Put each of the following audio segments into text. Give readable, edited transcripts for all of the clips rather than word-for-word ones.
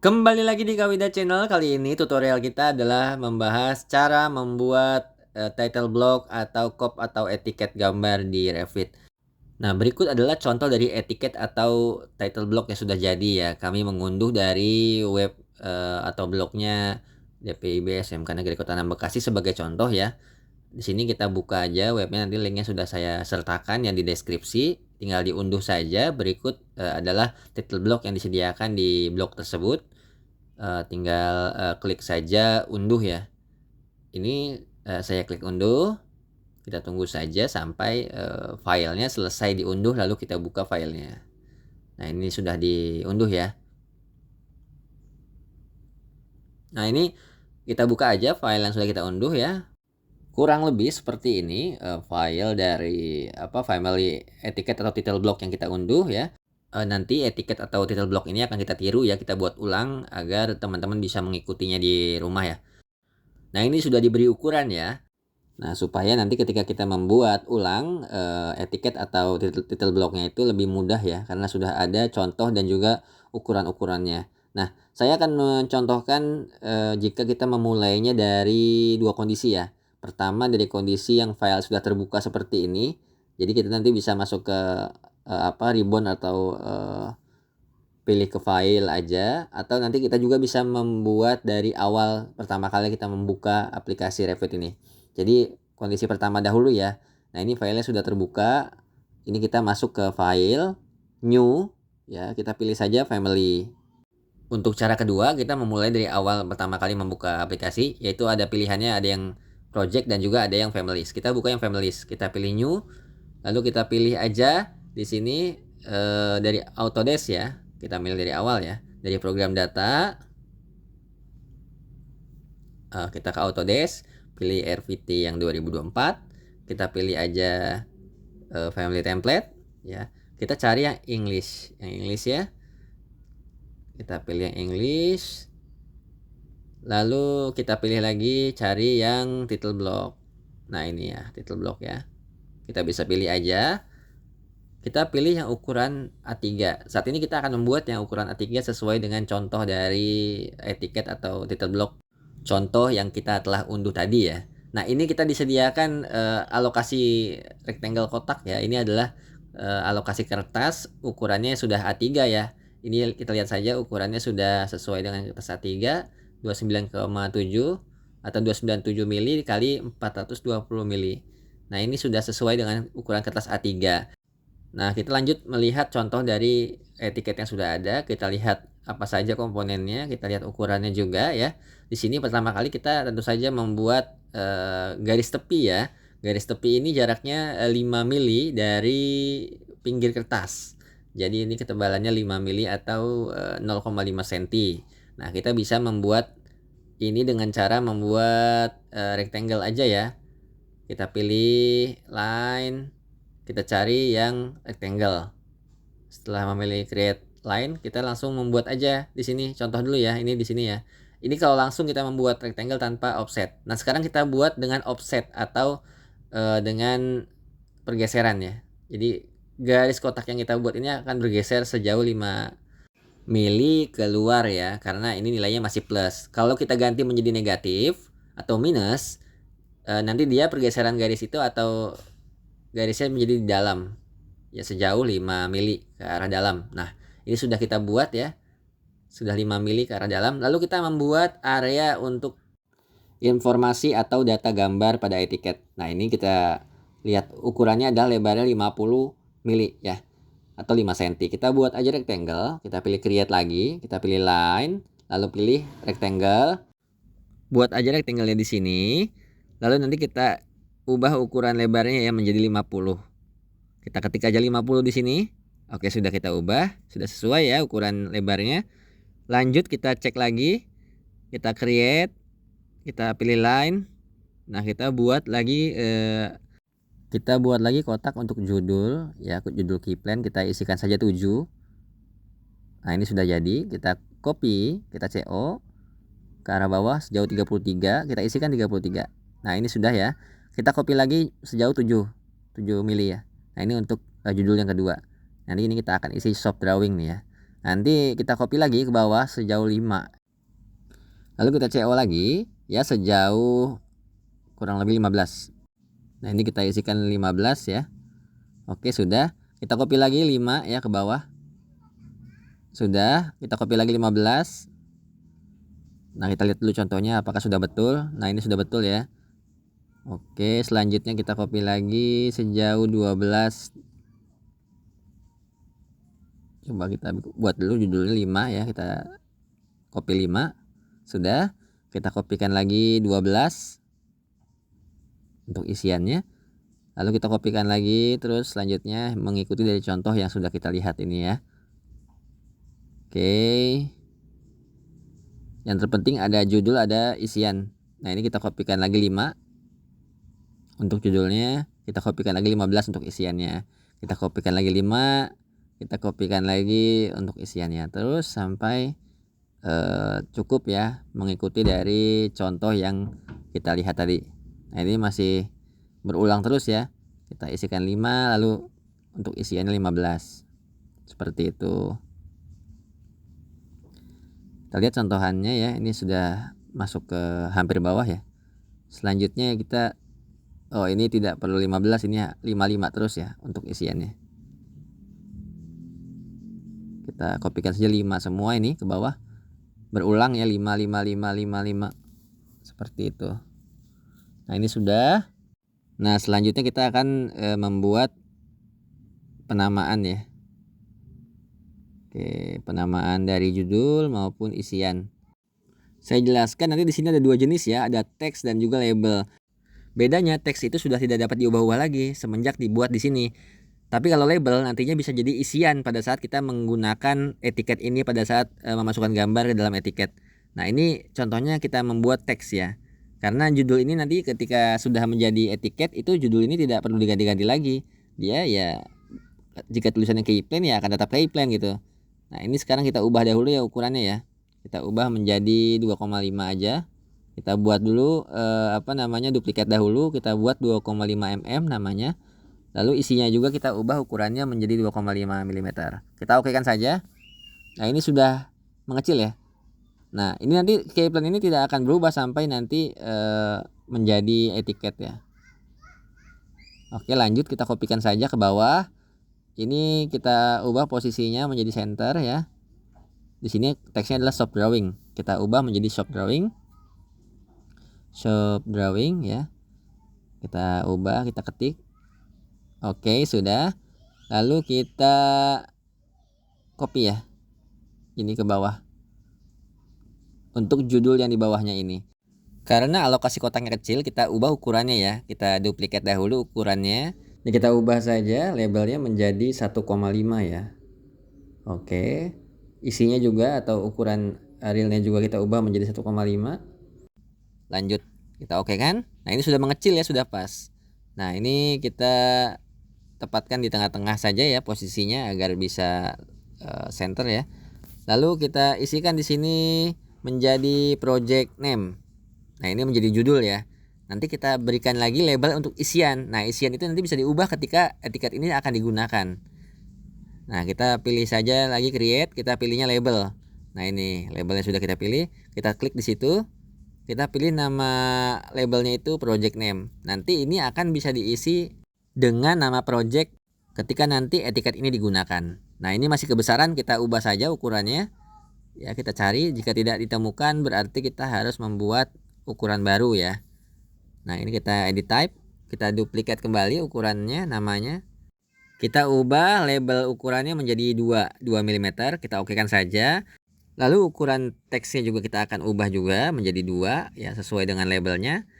Kembali lagi di Kawida Channel. Kali ini tutorial kita adalah membahas cara membuat title block atau cop atau etiket gambar di Revit. Nah, berikut adalah contoh dari etiket atau title block yang sudah jadi ya. Kami mengunduh dari web atau blognya DPIB SMK Negeri Kota Bekasi sebagai contoh ya. Di sini kita buka aja webnya, nanti linknya sudah saya sertakan yang di deskripsi. Tinggal diunduh saja. Berikut adalah title block yang disediakan di blog tersebut. Tinggal klik saja unduh ya. Ini saya klik unduh. Kita tunggu saja sampai filenya selesai diunduh, lalu kita buka filenya. Nah, ini sudah diunduh ya. Nah, ini kita buka aja file yang sudah kita unduh ya. Kurang lebih seperti ini file dari family etiket atau title block yang kita unduh ya. Nanti etiket atau title block ini akan kita tiru ya, kita buat ulang agar teman-teman bisa mengikutinya di rumah ya. Nah, ini sudah diberi ukuran ya. Nah, supaya nanti ketika kita membuat ulang etiket atau title blocknya itu lebih mudah ya, karena sudah ada contoh dan juga ukuran-ukurannya. Nah, saya akan mencontohkan jika kita memulainya dari dua kondisi ya. Pertama, dari kondisi yang file sudah terbuka seperti ini. Jadi kita nanti bisa masuk ke ribbon atau pilih ke file aja, atau nanti kita juga bisa membuat dari awal pertama kali kita membuka aplikasi Revit ini. Jadi kondisi pertama dahulu ya. Nah, ini filenya sudah terbuka. Ini kita masuk ke file new ya, kita pilih saja family. Untuk cara kedua, kita memulai dari awal pertama kali membuka aplikasi, yaitu ada pilihannya, ada yang project dan juga ada yang families. Kita buka yang families, kita pilih new, lalu kita pilih aja di sini dari Autodesk ya. Kita milih dari awal ya, dari program data. Kita ke Autodesk, pilih RVT yang 2024. Kita pilih aja family template ya. Kita cari yang English ya. Kita pilih yang English. Lalu kita pilih lagi cari yang title block. Nah, ini ya, title block ya. Kita bisa pilih aja. Kita pilih yang ukuran A3. Saat ini kita akan membuat yang ukuran A3 sesuai dengan contoh dari etiket atau title block contoh yang kita telah unduh tadi ya. Nah, ini kita disediakan alokasi rectangle kotak ya. Ini adalah alokasi kertas, ukurannya sudah A3 ya. Ini kita lihat saja ukurannya sudah sesuai dengan kertas A3, 29,7 atau 297 mili kali 420 mili. Nah, ini sudah sesuai dengan ukuran kertas A3. Nah, kita lanjut melihat contoh dari etiket yang sudah ada. Kita lihat apa saja komponennya, kita lihat ukurannya juga ya. Di sini pertama kali kita tentu saja membuat garis tepi ya. Garis tepi ini jaraknya 5 mili dari pinggir kertas. Jadi ini ketebalannya 5 mili atau 0,5 cm. Nah, kita bisa membuat ini dengan cara membuat rectangle aja ya. Kita pilih line, kita cari yang rectangle. Setelah memilih create line, kita langsung membuat aja di sini. Contoh dulu ya, ini di sini ya. Ini kalau langsung kita membuat rectangle tanpa offset. Nah, sekarang kita buat dengan offset atau dengan pergeseran ya. Jadi garis kotak yang kita buat ini akan bergeser sejauh 5 mili keluar ya, karena ini nilainya masih plus. Kalau kita ganti menjadi negatif atau minus, nanti dia pergeseran garis itu atau garisnya menjadi di dalam ya, sejauh 5 mili ke arah dalam. Nah, ini sudah kita buat ya, sudah 5 mili ke arah dalam. Lalu kita membuat area untuk informasi atau data gambar pada etiket. Nah, ini kita lihat ukurannya adalah lebarnya 50 mili ya, atau 5 cm. Kita buat aja rectangle, kita pilih create lagi, kita pilih line, lalu pilih rectangle. Buat aja rectangle-nya di sini. Lalu nanti kita ubah ukuran lebarnya ya menjadi 50. Kita ketik aja 50 di sini. Oke, sudah kita ubah, sudah sesuai ya ukuran lebarnya. Lanjut kita cek lagi. Kita create, kita pilih line. Nah, kita buat lagi kotak untuk judul ya, judul keyplan kita isikan saja 7. Nah, ini sudah jadi. Kita copy, kita CO ke arah bawah sejauh 33, kita isikan 33. Nah, ini sudah ya. Kita copy lagi sejauh 7 mili ya. Nah, ini untuk judul yang kedua. Nanti ini kita akan isi soft drawing nih ya. Nanti kita copy lagi ke bawah sejauh 5. Lalu kita CO lagi ya sejauh kurang lebih 15. Nah, ini kita isikan 15 ya. Oke, sudah. Kita copy lagi 5 ya ke bawah. Sudah, kita copy lagi 15. Nah, kita lihat dulu contohnya apakah sudah betul. Nah, ini sudah betul ya. Oke, selanjutnya kita copy lagi sejauh 12. Coba kita buat dulu judulnya 5 ya. Kita copy 5. Sudah, kita kopikan lagi 12 untuk isiannya. Lalu kita kopikan lagi, terus selanjutnya mengikuti dari contoh yang sudah kita lihat ini ya. Oke. Yang terpenting ada judul, ada isian. Nah, ini kita kopikan lagi 5 untuk judulnya, kita kopikan lagi 15 untuk isiannya. Kita kopikan lagi 5, kita kopikan lagi untuk isiannya. Terus sampai cukup ya mengikuti dari contoh yang kita lihat tadi. Nah, ini masih berulang terus ya. Kita isikan 5 lalu untuk isiannya 15. Seperti itu. Kita lihat contohannya ya, ini sudah masuk ke hampir bawah ya. Selanjutnya kita ini tidak perlu 15, ini 55 terus ya untuk isiannya. Kita kopikan saja 5 semua ini ke bawah. Berulang ya 5 5 5 5 5. Seperti itu. Nah, ini sudah. Nah, selanjutnya kita akan membuat penamaan ya. Oke, penamaan dari judul maupun isian. Saya jelaskan nanti di sini ada 2 jenis ya, ada teks dan juga label. Bedanya teks itu sudah tidak dapat diubah-ubah lagi semenjak dibuat di sini. Tapi kalau label nantinya bisa jadi isian pada saat kita menggunakan etiket ini pada saat memasukkan gambar ke dalam etiket. Nah, ini contohnya kita membuat teks ya. Karena judul ini nanti ketika sudah menjadi etiket itu judul ini tidak perlu diganti-ganti lagi. Dia ya jika tulisannya Keyplain ya akan tetap Keyplain gitu. Nah, ini sekarang kita ubah dahulu ya ukurannya ya. Kita ubah menjadi 2,5 aja. Kita buat dulu duplikat dahulu. Kita buat 2,5 mm namanya. Lalu isinya juga kita ubah ukurannya menjadi 2,5 mm. Kita okekan saja. Nah, ini sudah mengecil ya. Nah, ini nanti Keyplain ini tidak akan berubah sampai nanti menjadi etiket ya. Oke, lanjut kita kopikan saja ke bawah. Ini kita ubah posisinya menjadi center ya. Di sini teksnya adalah shop drawing. Kita ubah menjadi shop drawing. Shop drawing ya. Kita ubah, kita ketik. Oke, sudah. Lalu kita copy ya. Ini ke bawah. Untuk judul yang di bawahnya ini. Karena alokasi kotaknya kecil, kita ubah ukurannya ya. Kita duplikat dahulu ukurannya. Ini kita ubah saja labelnya menjadi 1,5 ya. Oke. Isinya juga atau ukuran realnya juga kita ubah menjadi 1,5. Lanjut. Kita oke kan? Nah, ini sudah mengecil ya, sudah pas. Nah, ini kita tepatkan di tengah-tengah saja ya posisinya agar bisa center ya. Lalu kita isikan di sini menjadi project name. Nah, ini menjadi judul ya. Nanti kita berikan lagi label untuk isian. Nah, isian itu nanti bisa diubah ketika etiket ini akan digunakan. Nah, kita pilih saja lagi create, kita pilihnya label. Nah, ini labelnya sudah kita pilih. Kita klik di situ. Kita pilih nama labelnya itu project name. Nanti ini akan bisa diisi dengan nama project ketika nanti etiket ini digunakan. Nah, ini masih kebesaran, kita ubah saja ukurannya. Ya, kita cari, jika tidak ditemukan berarti kita harus membuat ukuran baru ya. Nah, ini kita edit type, kita duplikat kembali ukurannya, namanya. Kita ubah label ukurannya menjadi 2 mm, kita okekan saja. Lalu ukuran teksnya juga kita akan ubah juga menjadi 2 ya, sesuai dengan labelnya.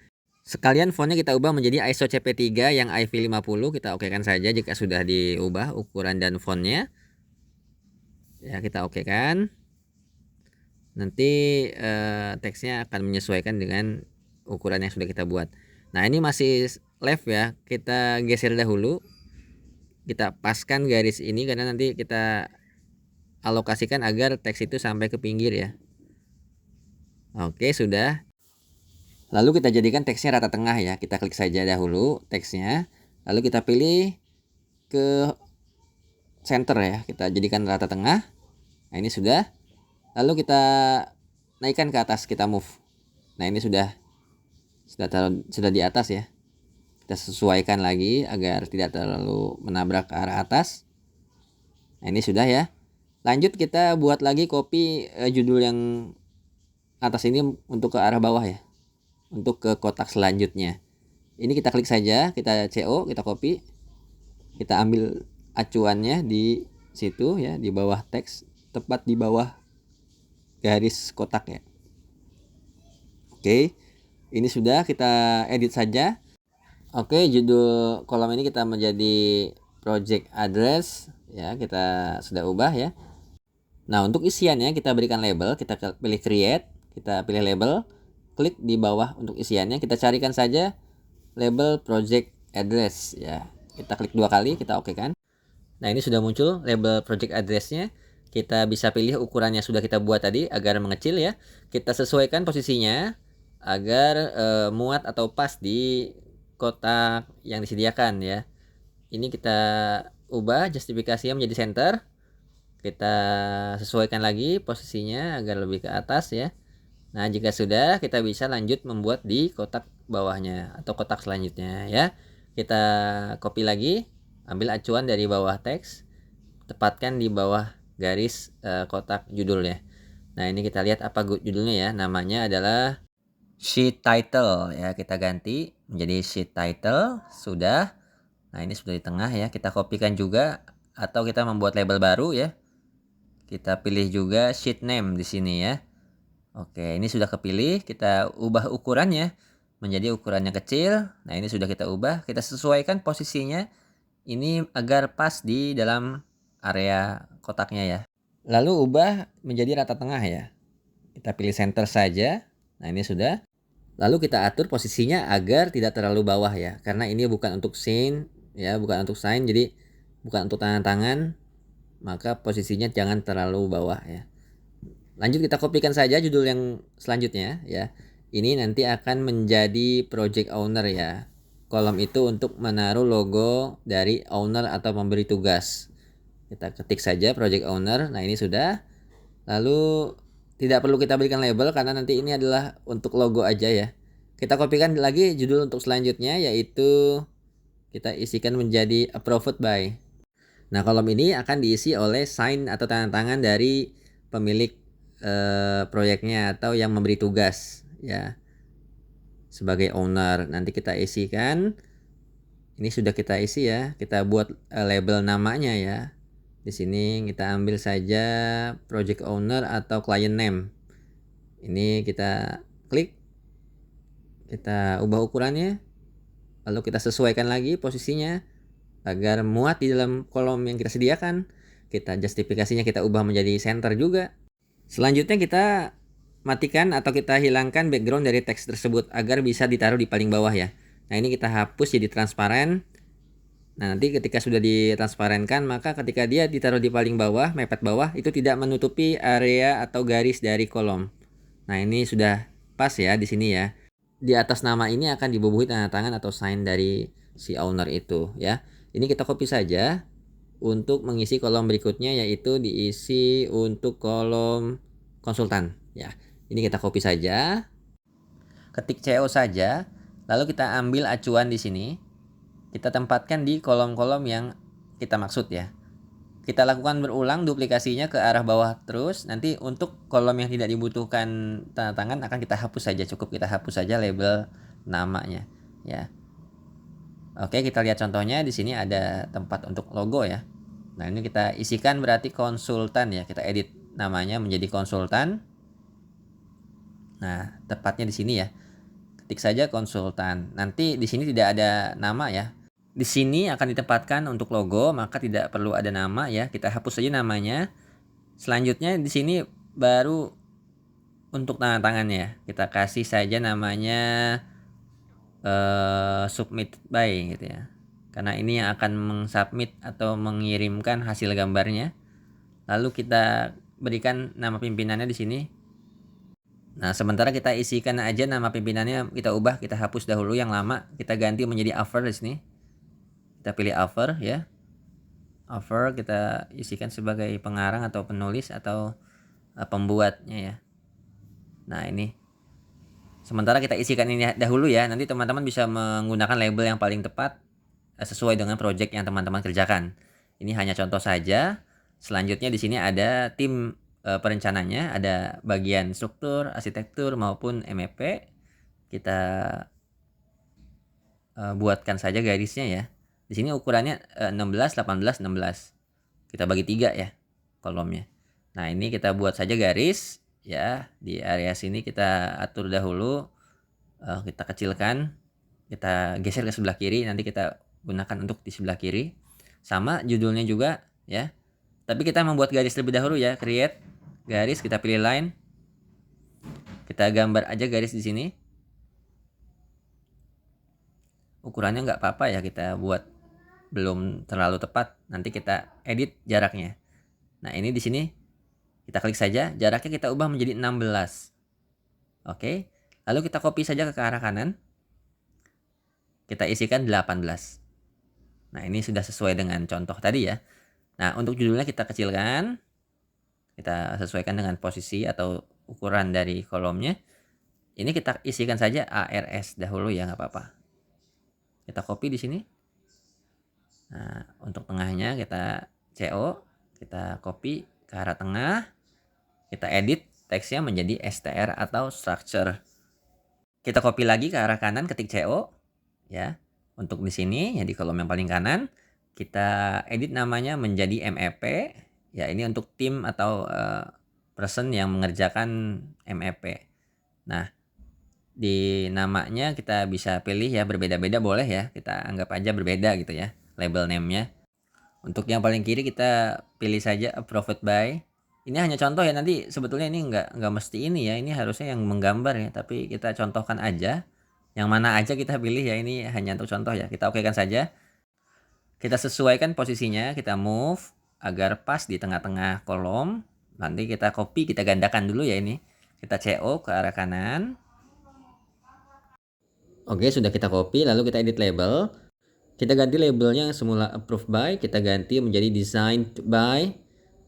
Sekalian fontnya kita ubah menjadi ISO CP3 yang IV50, kita okekan saja jika sudah diubah ukuran dan fontnya. Ya, kita okekan. Nanti teksnya akan menyesuaikan dengan ukuran yang sudah kita buat. Nah, ini masih left ya. Kita geser dahulu. Kita paskan garis ini karena nanti kita alokasikan agar teks itu sampai ke pinggir ya. Oke, sudah. Lalu kita jadikan teksnya rata tengah ya. Kita klik saja dahulu teksnya. Lalu kita pilih ke center ya. Kita jadikan rata tengah. Nah, ini sudah. Lalu kita naikkan ke atas, kita move. Nah, ini sudah di atas ya. Kita sesuaikan lagi agar tidak terlalu menabrak ke arah atas. Nah, ini sudah ya. Lanjut kita buat lagi copy judul yang atas ini untuk ke arah bawah ya. Untuk ke kotak selanjutnya. Ini kita klik saja, kita CO, kita copy. Kita ambil acuannya di situ ya, di bawah teks, tepat di bawah garis kotak ya. Oke. Ini sudah, kita edit saja. Oke, judul kolom ini kita menjadi project address ya, kita sudah ubah ya. Nah, untuk isiannya kita berikan label, kita pilih create, kita pilih label, klik di bawah untuk isiannya, kita carikan saja label project address ya. Kita klik 2 kali, kita oke kan. Nah, ini sudah muncul label project addressnya. Kita bisa pilih ukurannya sudah kita buat tadi agar mengecil ya. Kita sesuaikan posisinya agar muat atau pas di kotak yang disediakan ya. Ini kita ubah justifikasinya menjadi center. Kita sesuaikan lagi posisinya agar lebih ke atas ya. Nah, jika sudah, kita bisa lanjut membuat di kotak bawahnya atau kotak selanjutnya ya. Kita copy lagi, ambil acuan dari bawah teks, tepatkan di bawah garis kotak judulnya. Nah, ini kita lihat apa judulnya ya. Namanya adalah sheet title ya, kita ganti menjadi sheet title. Sudah. Nah, ini sudah di tengah ya. Kita kopikan juga atau kita membuat label baru ya. Kita pilih juga sheet name di sini ya. Oke, ini sudah kepilih. Kita ubah ukurannya menjadi ukurannya kecil. Nah, ini sudah kita ubah. Kita sesuaikan posisinya ini agar pas di dalam area kotaknya ya. Lalu ubah menjadi rata tengah ya. Kita pilih center saja. Nah, ini sudah. Lalu kita atur posisinya agar tidak terlalu bawah ya. Karena ini bukan untuk sign ya, bukan untuk sign, jadi bukan untuk tangan-tangan. Maka posisinya jangan terlalu bawah ya. Lanjut kita kopikan saja judul yang selanjutnya ya. Ini nanti akan menjadi project owner ya. Kolom itu untuk menaruh logo dari owner atau memberi tugas. Kita ketik saja project owner. Nah, ini sudah. Lalu tidak perlu kita berikan label karena nanti ini adalah untuk logo aja ya. Kita kopikan lagi judul untuk selanjutnya, yaitu kita isikan menjadi approved by. Nah, kolom ini akan diisi oleh sign atau tanda tangan dari pemilik proyeknya atau yang memberi tugas ya, sebagai owner. Nanti kita isikan. Ini sudah kita isi ya. Kita buat label namanya ya. Di sini kita ambil saja project owner atau client name. Ini kita klik. Kita ubah ukurannya. Lalu kita sesuaikan lagi posisinya agar muat di dalam kolom yang kita sediakan. Kita justifikasinya kita ubah menjadi center juga. Selanjutnya kita matikan atau kita hilangkan background dari teks tersebut agar bisa ditaruh di paling bawah ya. Nah, ini kita hapus jadi transparan. Nah, nanti ketika sudah ditransparenkan, maka ketika dia ditaruh di paling bawah, mepet bawah, itu tidak menutupi area atau garis dari kolom. Nah, ini sudah pas ya di sini ya. Di atas nama ini akan dibubuhi tanda tangan atau sign dari si owner itu ya. Ini kita copy saja untuk mengisi kolom berikutnya, yaitu diisi untuk kolom konsultan ya. Ini kita copy saja. Ketik CO saja, lalu kita ambil acuan di sini. Kita tempatkan di kolom-kolom yang kita maksud ya. Kita lakukan berulang duplikasinya ke arah bawah terus. Nanti untuk kolom yang tidak dibutuhkan tanda tangan akan kita hapus saja. Cukup kita hapus saja label namanya ya. Oke, kita lihat contohnya. Di sini ada tempat untuk logo ya. Nah, ini kita isikan berarti konsultan ya. Kita edit namanya menjadi konsultan. Nah, tepatnya di sini ya. Ketik saja konsultan. Nanti di sini tidak ada nama ya. Di sini akan ditempatkan untuk logo, maka tidak perlu ada nama ya. Kita hapus saja namanya. Selanjutnya di sini baru untuk tanda tangannya. Kita kasih saja namanya submit by gitu ya. Karena ini yang akan mengsubmit atau mengirimkan hasil gambarnya. Lalu kita berikan nama pimpinannya di sini. Nah, sementara kita isikan aja nama pimpinannya, kita ubah, kita hapus dahulu yang lama, kita ganti menjadi offer di sini. Kita pilih offer ya. Author kita isikan sebagai pengarang atau penulis atau pembuatnya ya. Nah ini, sementara kita isikan ini dahulu ya, nanti teman-teman bisa menggunakan label yang paling tepat sesuai dengan project yang teman-teman kerjakan. Ini hanya contoh saja. Selanjutnya di sini ada tim perencananya, ada bagian struktur, arsitektur maupun MEP. Kita buatkan saja garisnya ya. Di sini ukurannya 16, 18, 16. Kita bagi 3 ya kolomnya. Nah, ini kita buat saja garis ya. Di area sini kita atur dahulu, kita kecilkan, kita geser ke sebelah kiri, nanti kita gunakan untuk di sebelah kiri. Sama judulnya juga ya. Tapi kita membuat garis terlebih dahulu ya. Create garis, kita pilih line. Kita gambar aja garis di sini. Ukurannya nggak apa-apa ya, kita buat belum terlalu tepat. Nanti kita edit jaraknya. Nah, ini di sini kita klik saja, jaraknya kita ubah menjadi 16. Oke. Lalu kita copy saja ke arah kanan. Kita isikan 18. Nah, ini sudah sesuai dengan contoh tadi ya. Nah, untuk judulnya kita kecilkan. Kita sesuaikan dengan posisi atau ukuran dari kolomnya. Ini kita isikan saja ARS dahulu ya, nggak apa-apa. Kita copy di sini. Nah, untuk tengahnya kita CO, kita copy ke arah tengah. Kita edit teksnya menjadi STR atau structure. Kita copy lagi ke arah kanan, ketik CO ya. Untuk di sini ya, di kolom yang paling kanan kita edit namanya menjadi MEP ya. Ini untuk tim atau person yang mengerjakan MEP. Nah, di namanya kita bisa pilih ya, berbeda-beda boleh ya, kita anggap aja berbeda gitu ya label name-nya. Untuk yang paling kiri kita pilih saja approved by. Ini hanya contoh ya, nanti sebetulnya ini nggak mesti ini ya, ini harusnya yang menggambar ya, tapi kita contohkan aja yang mana aja kita pilih ya, ini hanya untuk contoh ya. Kita okekan saja, kita sesuaikan posisinya, kita move agar pas di tengah-tengah kolom. Nanti kita copy, kita gandakan dulu ya, ini kita CO ke arah kanan. Oke, sudah kita copy, lalu kita edit label. Kita ganti labelnya semula approved by, kita ganti menjadi designed by.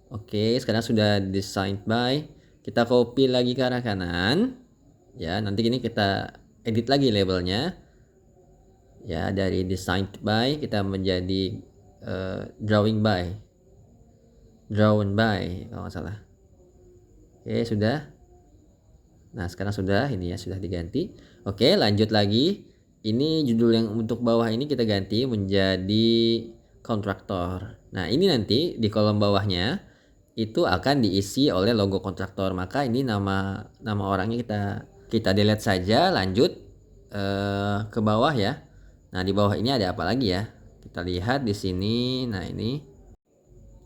Oke, sekarang sudah designed by. Kita copy lagi ke arah kanan. Ya, nanti ini kita edit lagi labelnya. Ya, dari designed by kita menjadi drawing by. Drawn by, kalau nggak salah. Oke, sudah. Nah, sekarang sudah, ini ya sudah diganti. Oke, lanjut lagi. Ini judul yang untuk bawah ini kita ganti menjadi kontraktor. Nah, ini nanti di kolom bawahnya itu akan diisi oleh logo kontraktor. Maka ini nama orangnya kita delete saja, lanjut ke bawah ya. Nah, di bawah ini ada apa lagi ya? Kita lihat di sini. Nah, ini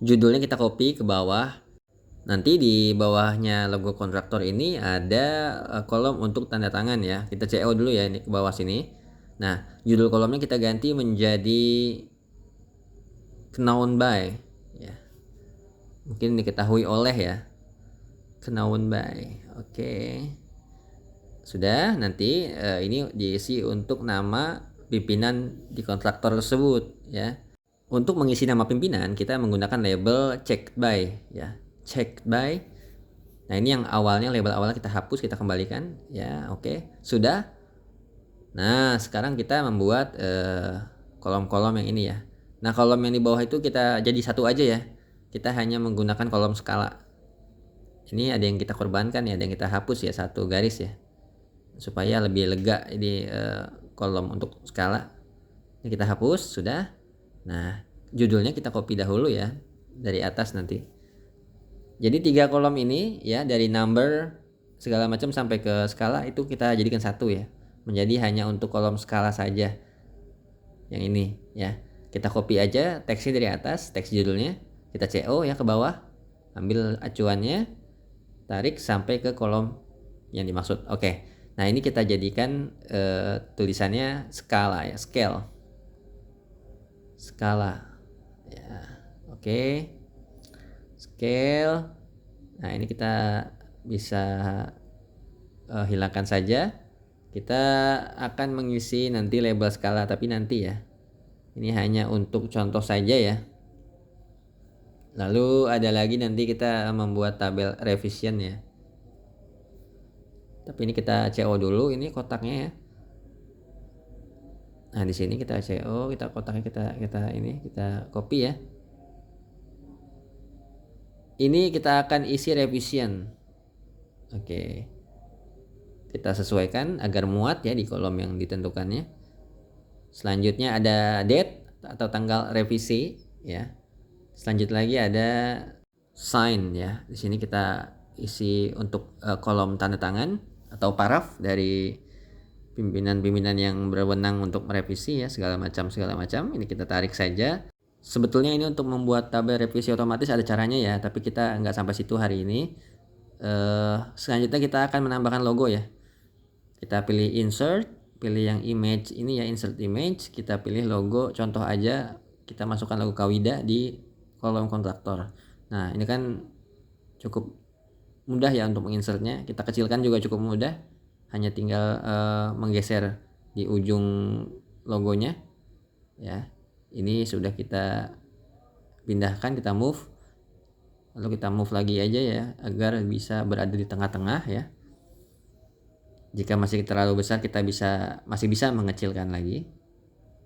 judulnya kita copy ke bawah. Nanti di bawahnya logo kontraktor ini ada kolom untuk tanda tangan ya. Kita CO dulu ya, ini ke bawah sini. Nah, judul kolomnya kita ganti menjadi known by ya. Mungkin diketahui oleh ya. Known by. Oke. Sudah, nanti ini diisi untuk nama pimpinan di kontraktor tersebut ya. Untuk mengisi nama pimpinan kita menggunakan label checked by ya. Checked by. Nah, ini yang awalnya, label awalnya kita hapus, kita kembalikan ya. Oke, sudah. Nah, sekarang kita membuat kolom-kolom yang ini ya. Nah, kolom yang di bawah itu kita jadi satu aja ya. Kita hanya menggunakan kolom skala. Ini ada yang kita korbankan ya, ada yang kita hapus ya, satu garis ya, supaya lebih lega ini kolom untuk skala. Ini kita hapus, sudah. Nah, judulnya kita copy dahulu ya dari atas nanti. Jadi 3 kolom ini ya, dari number segala macam sampai ke skala itu kita jadikan satu ya. Menjadi hanya untuk kolom skala saja. Yang ini ya. Kita copy aja teksnya dari atas, teks judulnya. Kita CO ya ke bawah. Ambil acuannya, tarik sampai ke kolom yang dimaksud. Oke. Nah, ini kita jadikan tulisannya skala ya, scale. Skala. Ya. Oke. Scale. Nah, ini kita bisa hilangkan saja. Kita akan mengisi nanti label skala, tapi nanti ya. Ini hanya untuk contoh saja ya. Lalu ada lagi nanti kita membuat tabel revision ya. Tapi ini kita CO dulu ini kotaknya ya. Nah, di sini kita CO, kita kotaknya kita copy ya. Ini kita akan isi revision. Oke. Kita sesuaikan agar muat ya di kolom yang ditentukannya. Selanjutnya ada date atau tanggal revisi ya. Selanjutnya lagi ada sign ya. Di sini kita isi untuk kolom tanda tangan atau paraf dari pimpinan-pimpinan yang berwenang untuk merevisi ya, segala macam. Ini kita tarik saja. Sebetulnya ini untuk membuat tabel revisi otomatis ada caranya ya, tapi kita nggak sampai situ hari ini. Selanjutnya kita akan menambahkan logo ya. Kita pilih insert, pilih yang image ini ya, insert image, kita pilih logo, contoh aja kita masukkan logo Kawida di kolom kontraktor. Nah, ini kan cukup mudah ya untuk menginsertnya. Kita kecilkan juga cukup mudah, hanya tinggal menggeser di ujung logonya ya. Ini sudah kita pindahkan, kita move, lalu kita move lagi aja ya agar bisa berada di tengah-tengah ya. Jika masih terlalu besar kita masih bisa mengecilkan lagi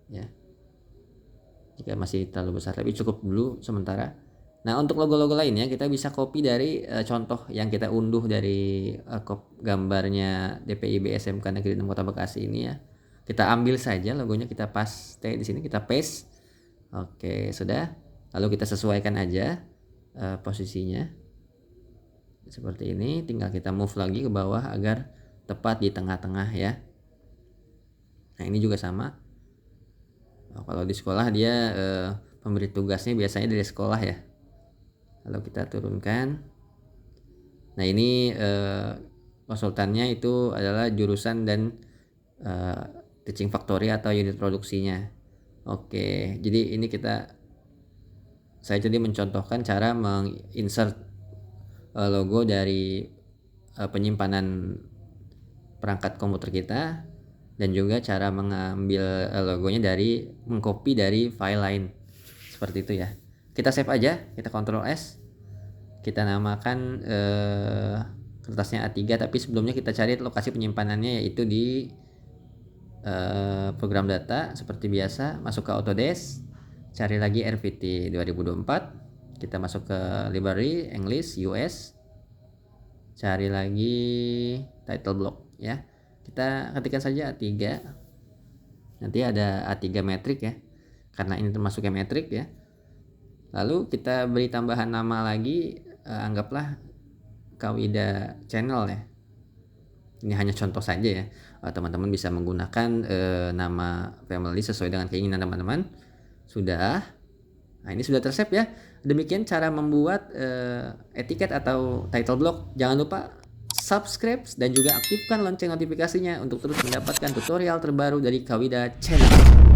ya. Jika masih terlalu besar, tapi cukup dulu sementara. Nah, untuk logo-logo lainnya kita bisa copy dari contoh yang kita unduh dari gambarnya DPIB SMK Negeri 6 Kota Bekasi ini ya. Kita ambil saja logonya, kita paste di sini, kita paste. Oke, sudah. Lalu kita sesuaikan aja posisinya. Seperti ini, tinggal kita move lagi ke bawah agar tepat di tengah-tengah ya. Nah, ini juga sama. Kalau di sekolah dia pemberi tugasnya biasanya dari sekolah ya. Lalu kita turunkan. Nah, ini konsultannya itu adalah jurusan dan teaching factory atau unit produksinya. Oke, jadi ini saya jadi mencontohkan cara menginsert logo dari penyimpanan perangkat komputer kita, dan juga cara mengambil logonya dari mengcopy dari file lain seperti itu ya. Kita save aja, kita Ctrl S, kita namakan kertasnya A3, tapi sebelumnya kita cari lokasi penyimpanannya yaitu di program data seperti biasa. Masuk ke Autodesk, cari lagi RVT 2024, kita masuk ke library English US, cari lagi title block ya, kita ketikkan saja A3, nanti ada A3 metrik ya, karena ini termasuknya metrik ya. Lalu kita beri tambahan nama lagi, anggaplah Kawida Channel ya. Ini hanya contoh saja ya, teman-teman bisa menggunakan nama family sesuai dengan keinginan teman-teman. Sudah. Nah, ini sudah tersave ya. Demikian cara membuat etiket atau title block. Jangan lupa subscribe dan juga aktifkan lonceng notifikasinya untuk terus mendapatkan tutorial terbaru dari Kawida Channel.